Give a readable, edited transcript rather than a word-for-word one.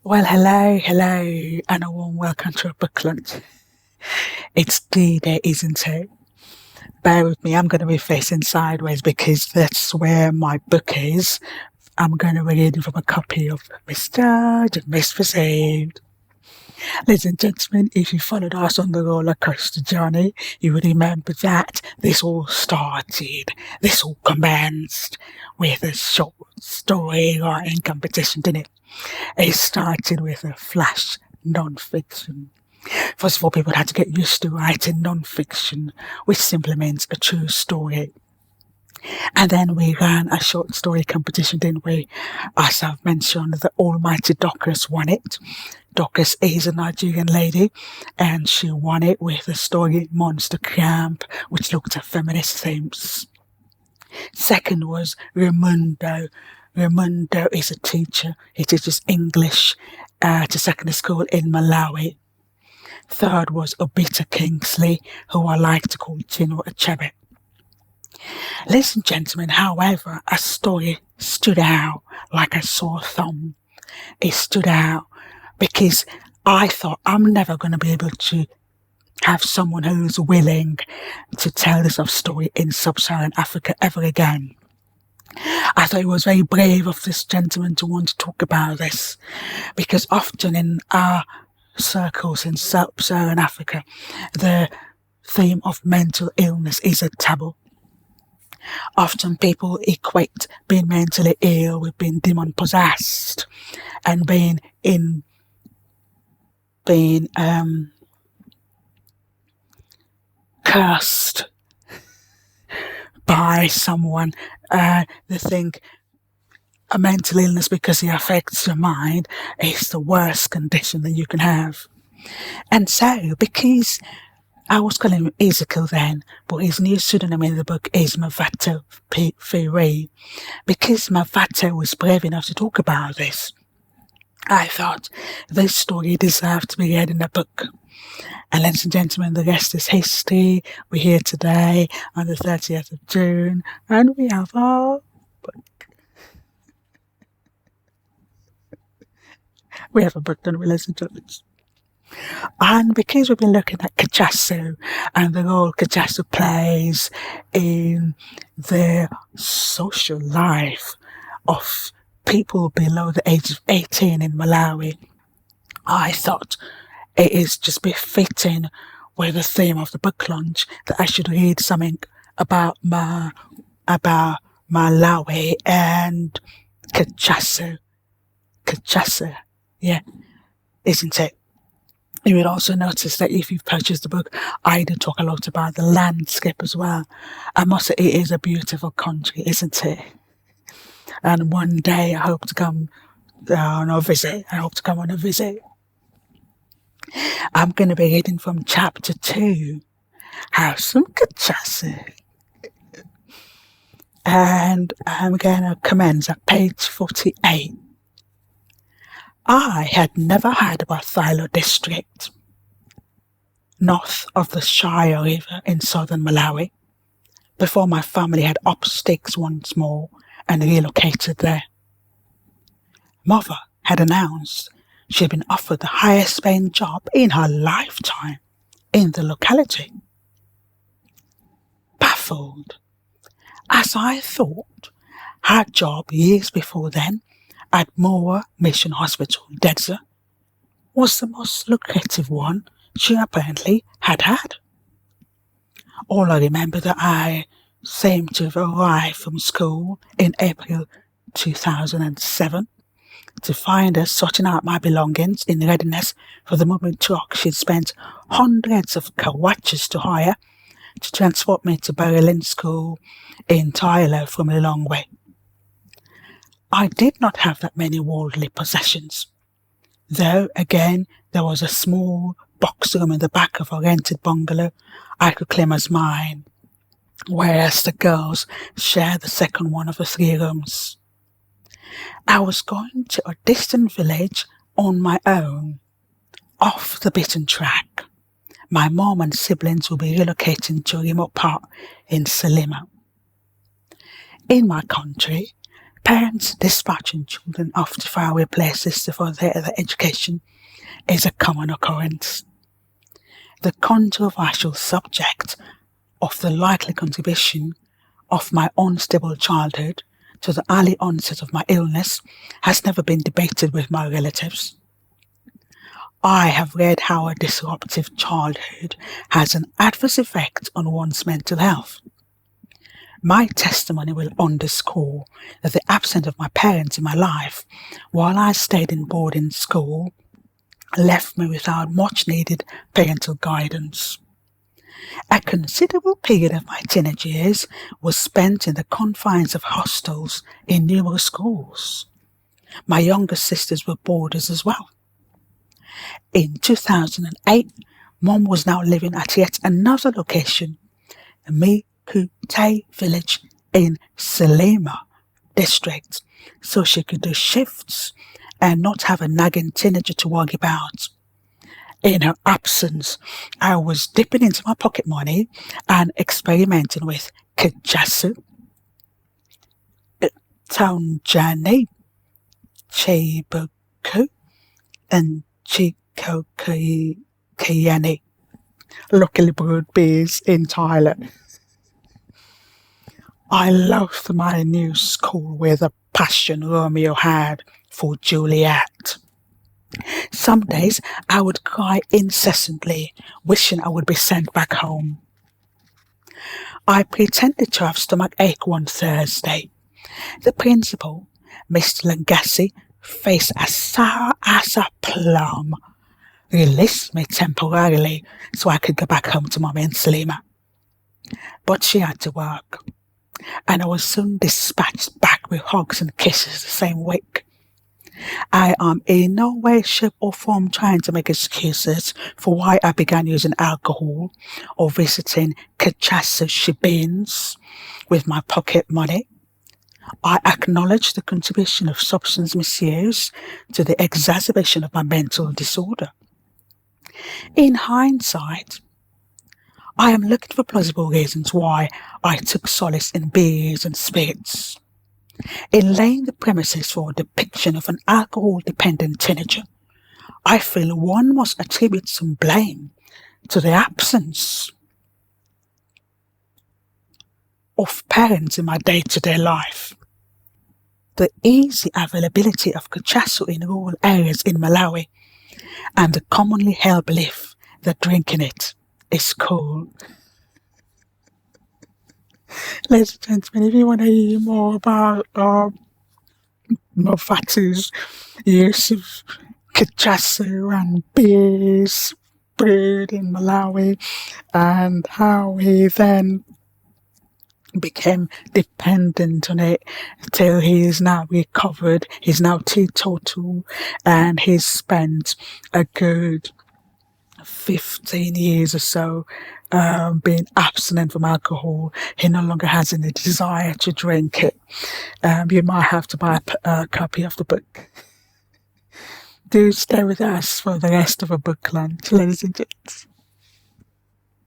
Well, hello, and a warm welcome to a book lunch. It's D-Day, isn't it? Bear with me, I'm going to be facing sideways because that's where my book is. I'm going to be reading from a copy of Mr. and Miss Perceived. Ladies and gentlemen, if you followed us on the roller coaster journey, you would remember that this all commenced with a short story writing competition, didn't it? It started with a flash non-fiction. First of all, people had to get used to writing non-fiction, which simply means a true story. And then we ran a short story competition, didn't we? As I've mentioned, the almighty Dorcas won it. Dorcas is a Nigerian lady, and she won it with the story Monster Camp, which looked at feminist themes. Second was Raimundo. Raimundo is a teacher. He teaches English to secondary school in Malawi. Third was Obita Kingsley, who I like to call Chinua Achebe. Ladies and gentlemen, however, a story stood out like a sore thumb. It stood out because I thought I'm never going to be able to have someone who's willing to tell this story in sub-Saharan Africa ever again. I thought it was very brave of this gentleman to want to talk about this, because often in our circles in sub-Saharan Africa, the theme of mental illness is a taboo. Often people equate being mentally ill with being demon-possessed and being cursed by someone. They think a mental illness, because it affects your mind, is the worst condition that you can have. And so, because I was calling him Ezekiel then, but his new pseudonym in the book is Mavato Firi. Because Mavato was brave enough to talk about this, I thought this story deserved to be read in a book. And ladies and gentlemen, the rest is history. We're here today on the 30th of June, and we have our book. We have a book, don't we, ladies and gentlemen? And because we've been looking at Kajasu and the role Kajasu plays in the social life of people below the age of 18 in Malawi, I thought it is just befitting with the theme of the book launch that I should read something about Malawi and Kajasu. Kajasu, yeah, isn't it? You would also notice that if you've purchased the book, I do talk a lot about the landscape as well. I must say, it is a beautiful country, isn't it? And one day I hope to come on a visit. I'm going to be reading from chapter 2, Have Some Kajasu. And I'm going to commence at page 48. I had never heard about Thilo district, north of the Shire River in southern Malawi, before my family had upped stakes once more and relocated there. Mother had announced she had been offered the highest paying job in her lifetime in the locality. Baffled, as I thought, her job years before then at Moa Mission Hospital, Dedza, was the most lucrative one she apparently had had. All I remember that I seemed to have arrived from school in April 2007 to find her sorting out my belongings in readiness for the moving truck she'd spent hundreds of kawachas to hire to transport me to Berlin School in Tyler from a long way. I did not have that many worldly possessions, though again there was a small box room in the back of a rented bungalow I could claim as mine, whereas the girls shared the second one of the 3 rooms. I was going to a distant village on my own, off the beaten track. My mom and siblings will be relocating to a remote part in Salima. In my country, Parents dispatching children off to faraway places for their education is a common occurrence. The controversial subject of the likely contribution of my unstable childhood to the early onset of my illness has never been debated with my relatives. I have read how a disruptive childhood has an adverse effect on one's mental health. My testimony will underscore that the absence of my parents in my life while I stayed in boarding school left me without much needed parental guidance. A considerable period of my teenage years was spent in the confines of hostels in numerous schools. My younger sisters were boarders as well. In 2008, Mom was now living at yet another location, Mikute village in Salima district, so she could do shifts and not have a nagging teenager to worry about. In her absence, I was dipping into my pocket money and experimenting with Kajasu, Taunjani, Chibuku, and Chikokayani. Luckily brewed beers in Thailand. I loved my new school with a passion Romeo had for Juliet. Some days I would cry incessantly, wishing I would be sent back home. I pretended to have stomach ache one Thursday. The principal, Mr. Langassi, face as sour as a plum, released me temporarily so I could go back home to Mummy and Salima. But she had to work, and I was soon dispatched back with hugs and kisses the same week. I am in no way, shape or form trying to make excuses for why I began using alcohol or visiting Kachasu shebans with my pocket money. I acknowledge the contribution of substance misuse to the exacerbation of my mental disorder. In hindsight, I am looking for plausible reasons why I took solace in beers and spirits. In laying the premises for a depiction of an alcohol-dependent teenager, I feel one must attribute some blame to the absence of parents in my day-to-day life. The easy availability of Kachasu in rural areas in Malawi, and the commonly held belief that drinking it is cool. Ladies and gentlemen, if you want to hear more about Mofatu's use of Kachasu and beers brewed in Malawi, and how he then became dependent on it till he is now recovered, he's now teetotal, and he's spent a good 15 years or so being abstinent from alcohol. He no longer has any desire to drink it. You might have to buy a copy of the book. Do stay with us for the rest of a book lunch, ladies and gents.